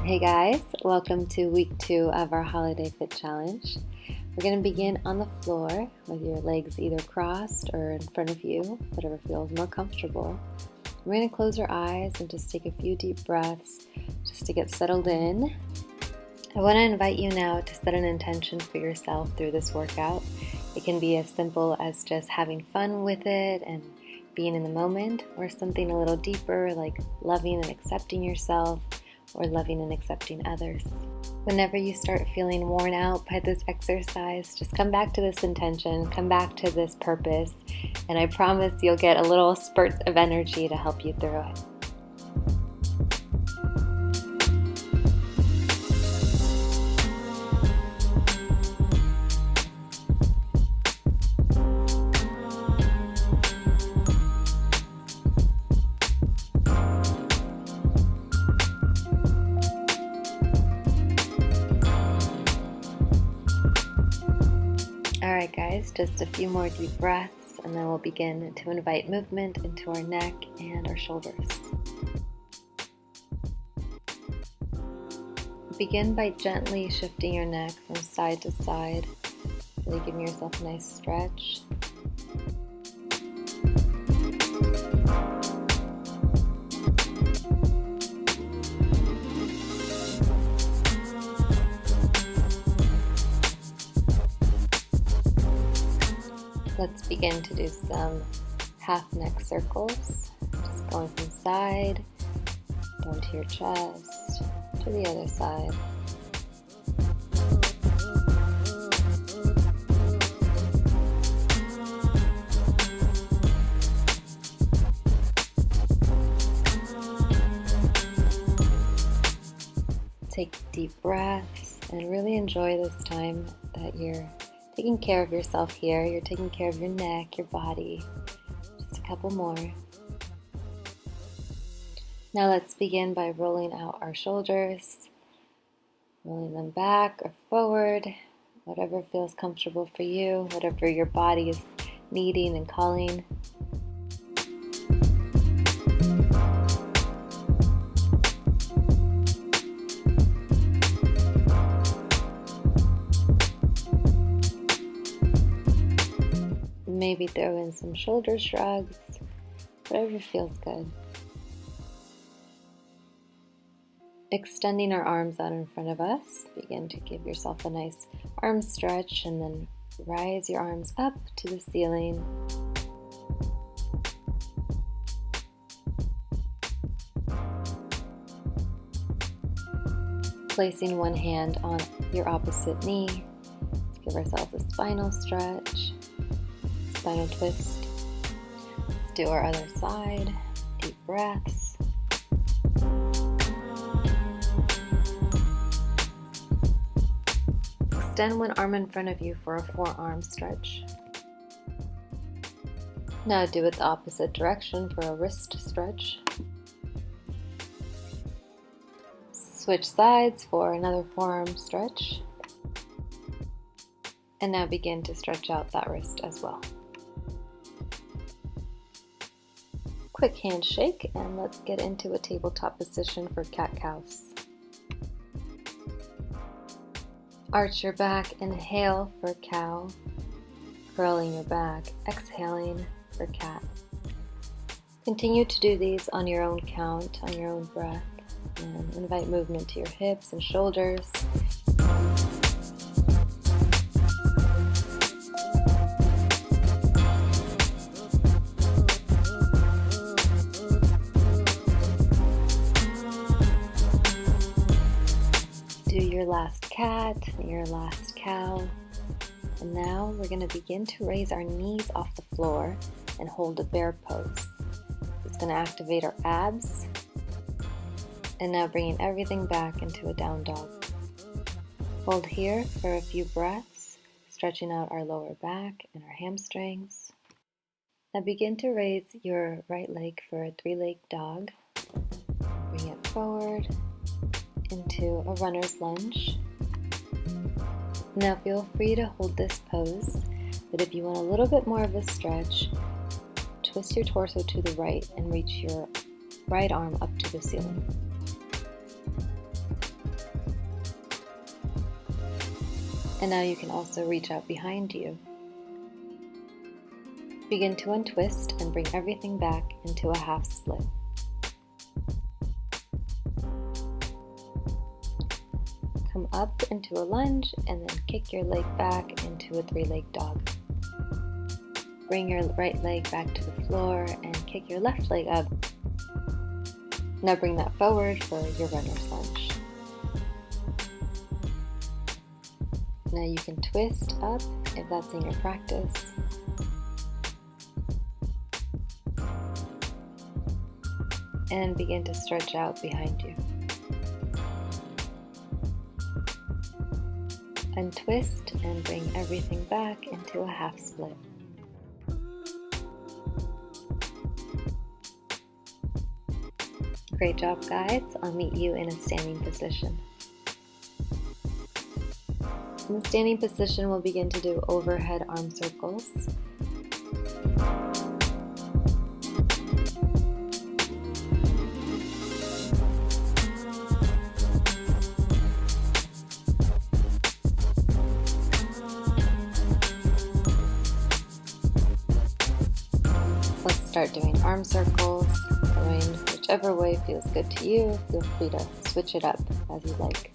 Hey guys, welcome to week 2 of our Holiday Fit Challenge. We're going to begin on the floor with your legs either crossed or in front of you, whatever feels more comfortable. We're going to close our eyes and just take a few deep breaths just to get settled in. I want to invite you now to set an intention for yourself through this workout. It can be as simple as just having fun with it and being in the moment, or something a little deeper like loving and accepting yourself, or loving and accepting others. Whenever you start feeling worn out by this exercise, just come back to this intention, come back to this purpose, and I promise you'll get a little spurts of energy to help you through it. Alright guys, just a few more deep breaths and then we'll begin to invite movement into our neck and our shoulders. Begin by gently shifting your neck from side to side, really giving yourself a nice stretch. Let's begin to do some half neck circles, just going from side, down to your chest, to the other side. Take deep breaths and really enjoy this time that you're taking care of yourself here. You're taking care of your neck, your body. Just a couple more. Now let's begin by rolling out our shoulders, rolling them back or forward, whatever feels comfortable for you, whatever your body is needing and calling. Maybe throw in some shoulder shrugs, whatever feels good. Extending our arms out in front of us, begin to give yourself a nice arm stretch and then rise your arms up to the ceiling. Placing one hand on your opposite knee, let's give ourselves a spinal stretch. Spinal twist. Let's do our other side. Deep breaths. Extend one arm in front of you for a forearm stretch. Now do it the opposite direction for a wrist stretch. Switch sides for another forearm stretch. And now begin to stretch out that wrist as well. Quick handshake, and let's get into a tabletop position for cat-cows. Arch your back, inhale for cow, curling your back, exhaling for cat. Continue to do these on your own count, on your own breath, and invite movement to your hips and shoulders. Do your last cat, your last cow. And now we're going to begin to raise our knees off the floor and hold a bear pose. It's going to activate our abs. And now bringing everything back into a down dog. Hold here for a few breaths, stretching out our lower back and our hamstrings. Now begin to raise your right leg for a 3-legged dog. Bring it forward into a runner's lunge. Now feel free to hold this pose, but if you want a little bit more of a stretch, twist your torso to the right and reach your right arm up to the ceiling. And now you can also reach out behind you. Begin to untwist and bring everything back into a half split. Come up into a lunge and then kick your leg back into a 3-leg dog. Bring your right leg back to the floor and kick your left leg up. Now bring that forward for your runner's lunge. Now you can twist up if that's in your practice. And begin to stretch out behind you. Untwist and bring everything back into a half split. Great job, guys. I'll meet you in a standing position. In the standing position, we'll begin to do overhead arm circles. Let's start doing arm circles, going whichever way feels good to you. Feel free to switch it up as you like.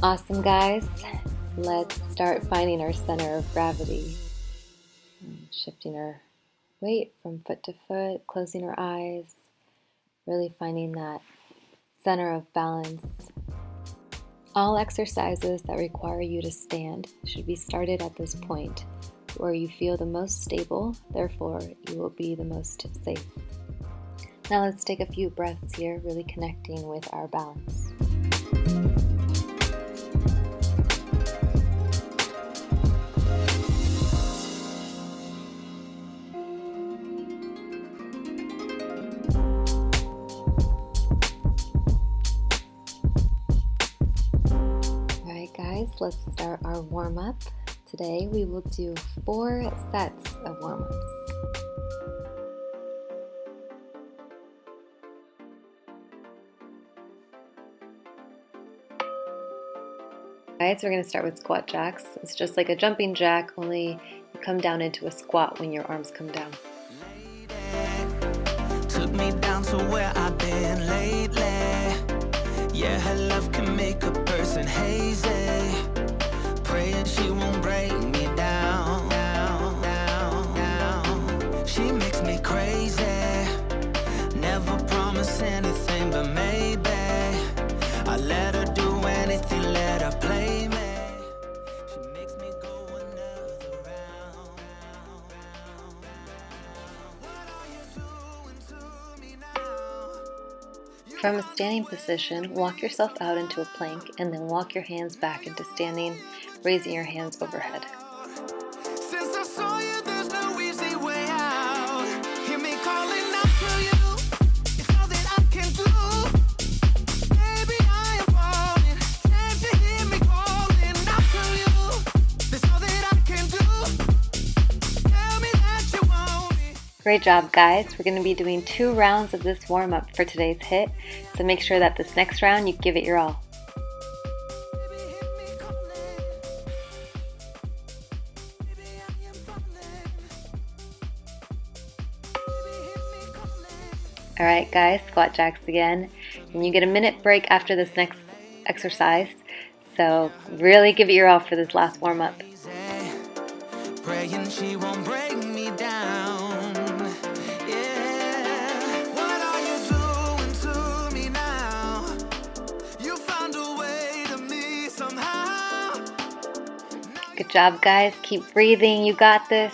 Awesome, guys. Let's start finding our center of gravity. Shifting our weight from foot to foot, closing our eyes, really finding that center of balance. All exercises that require you to stand should be started at this point where you feel the most stable, therefore you will be the most safe. Now let's take a few breaths here, really connecting with our balance. Guys, let's start our warm-up. Today we will do 4 sets of warm-ups. Guys, we're going to start with squat jacks. It's just like a jumping jack, only you come down into a squat when your arms come down. Took me down to where I've been lately. Yeah, her love can make a person hazy. Praying she won't break me down, down, down, down. She makes me crazy. Never promise anything, but maybe I let her do anything, let her play me. She makes me go another round. What are you doing to me now? From a standing position, walk yourself out into a plank and then walk your hands back into standing, raising your hands overhead. Since I saw you, there's no easy way out. Hear me calling out to you. It's all that I can do. Baby, I am falling. Can't you hear me calling out to you? It's all that I can do. Tell me that you want me. Great job, guys. We're going to be doing 2 rounds of this warm-up for today's HIIT, so make sure that this next round you give it your all. Alright guys, squat jacks again, and you get a minute break after this next exercise, so really give it your all for this last warm-up. Praying she won't break me down. Yeah. What are you doing to me now? You found a way to me somehow. Good job, guys. Keep breathing. You got this.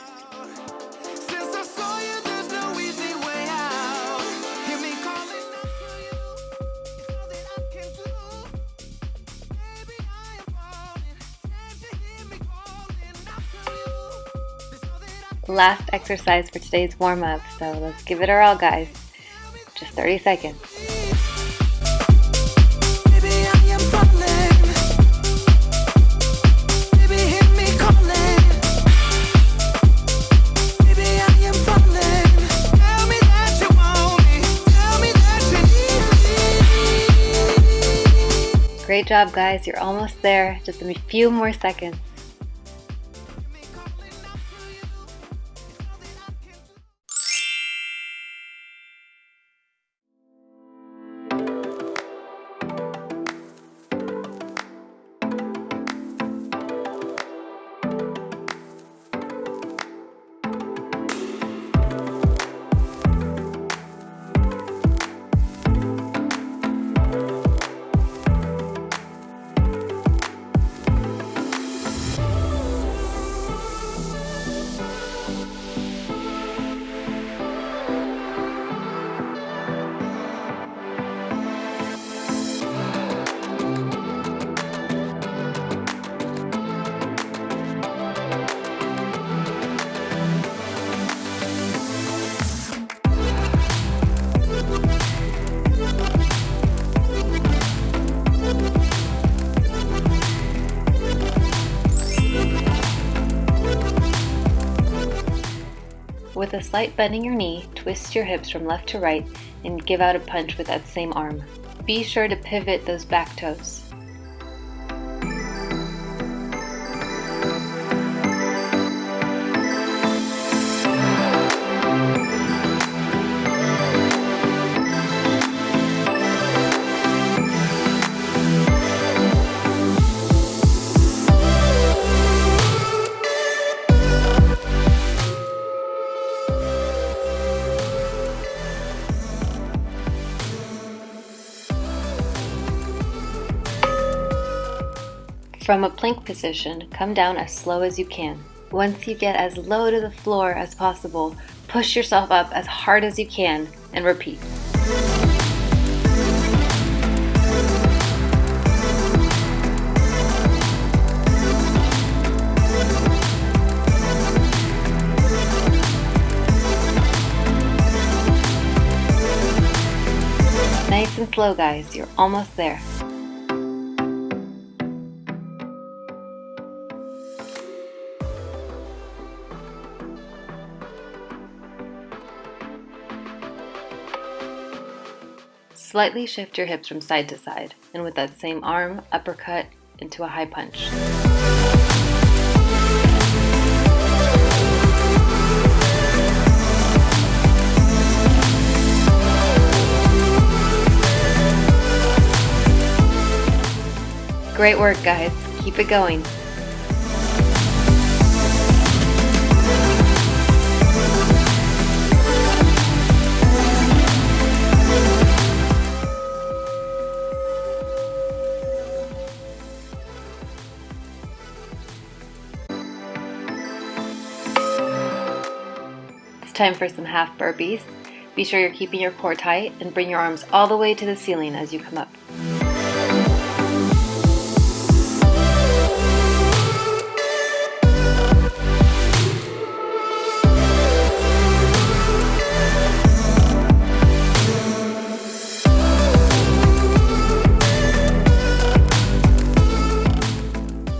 Last exercise for today's warm-up, so let's give it our all, guys. Just 30 seconds. Baby, Great job, guys. You're almost there. Just a few more seconds. With a slight bend in your knee, twist your hips from left to right and give out a punch with that same arm. Be sure to pivot those back toes. From a plank position, come down as slow as you can. Once you get as low to the floor as possible, push yourself up as hard as you can and repeat. Nice and slow, guys. You're almost there. Slightly shift your hips from side to side, and with that same arm, uppercut into a high punch. Great work, guys. Keep it going. It's time for some half burpees. Be sure you're keeping your core tight and bring your arms all the way to the ceiling as you come up.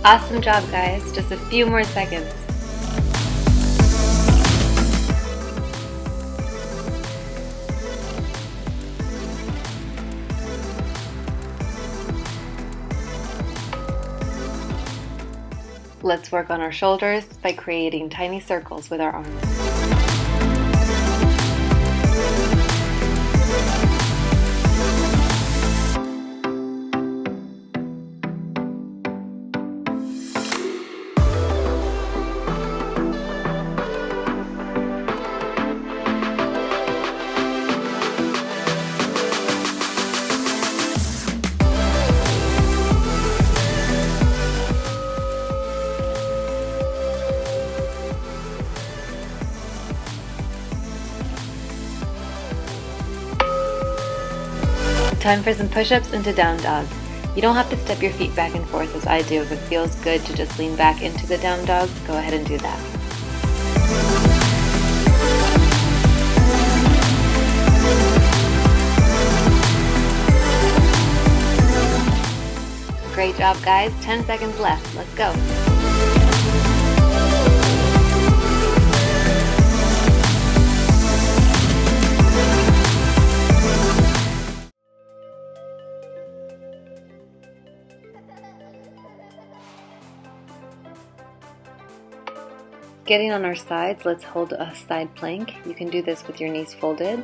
Awesome job, guys. Just a few more seconds. Let's work on our shoulders by creating tiny circles with our arms. Time for some push-ups into down dog. You don't have to step your feet back and forth as I do. If it feels good to just lean back into the down dog, go ahead and do that. Great job, guys. 10 seconds left. Let's go. Getting on our sides, let's hold a side plank. You can do this with your knees folded.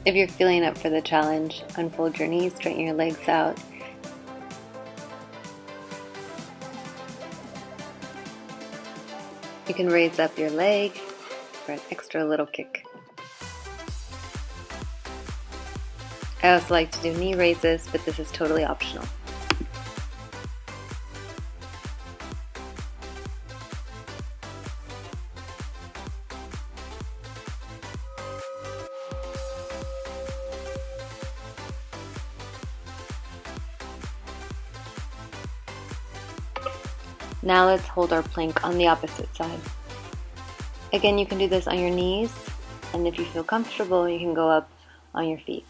If you're feeling up for the challenge, unfold your knees, straighten your legs out. You can raise up your leg for an extra little kick. I also like to do knee raises, but this is totally optional. Now let's hold our plank on the opposite side. Again, you can do this on your knees, and if you feel comfortable, you can go up on your feet.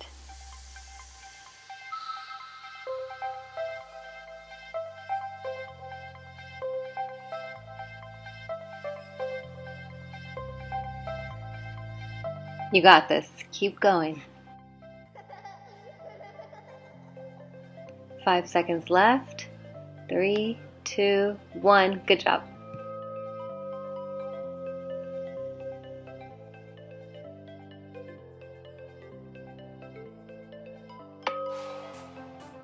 You got this. Keep going. 5 seconds left. 3, 2, 1. Good job.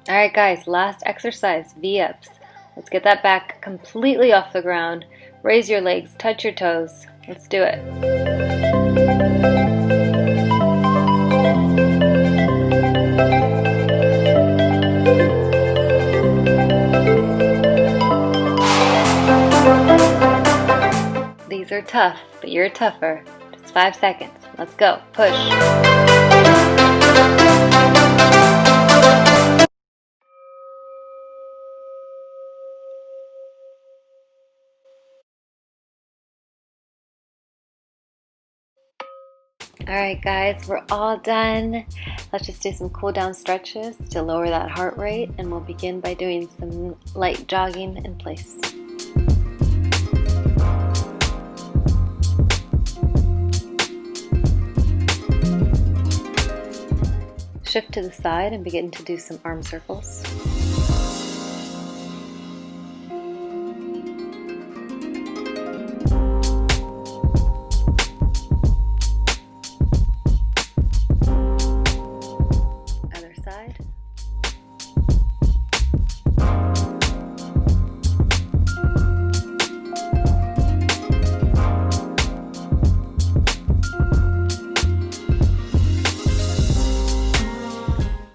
Alright guys, last exercise, V-ups. Let's get that back completely off the ground. Raise your legs, touch your toes. Let's do it. These are tough, but you're tougher. Just 5 seconds. Let's go. Push. Alright guys, we're all done. Let's just do some cool down stretches to lower that heart rate, and we'll begin by doing some light jogging in place. Shift to the side and begin to do some arm circles. Other side.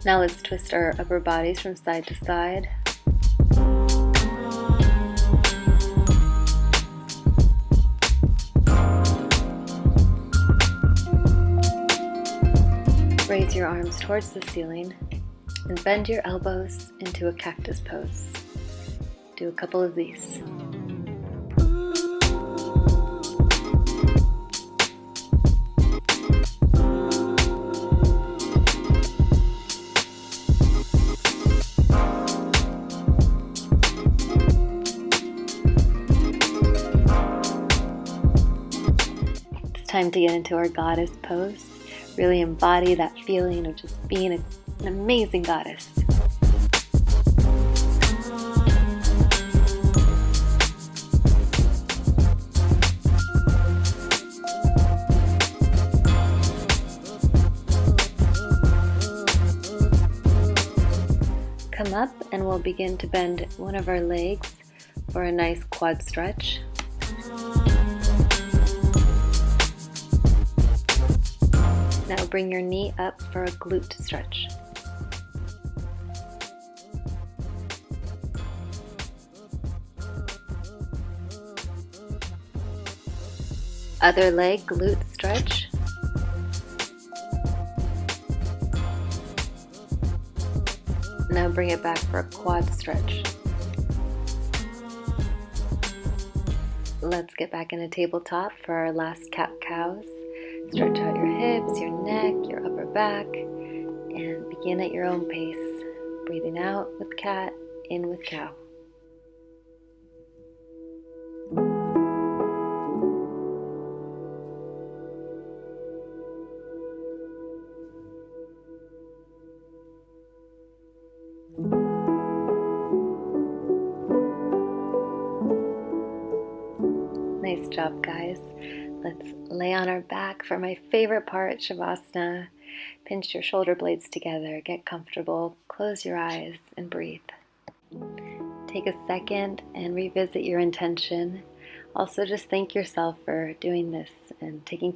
Now let's twist our upper bodies from side to side. Raise your arms towards the ceiling and bend your elbows into a cactus pose. Do a couple of these. Time to get into our goddess pose. Really embody that feeling of just being an amazing goddess. Come up and we'll begin to bend one of our legs for a nice quad stretch. Now bring your knee up for a glute stretch. Other leg glute stretch. Now bring it back for a quad stretch. Let's get back into tabletop for our last cat-cows. Stretch out your hips, your neck, your upper back, and begin at your own pace. Breathing out with cat, in with cow. job, guys. Let's lay on our back for my favorite part, Shavasana. Pinch your shoulder blades together, get comfortable, close your eyes, and breathe. Take a second and revisit your intention. Also, just thank yourself for doing this and taking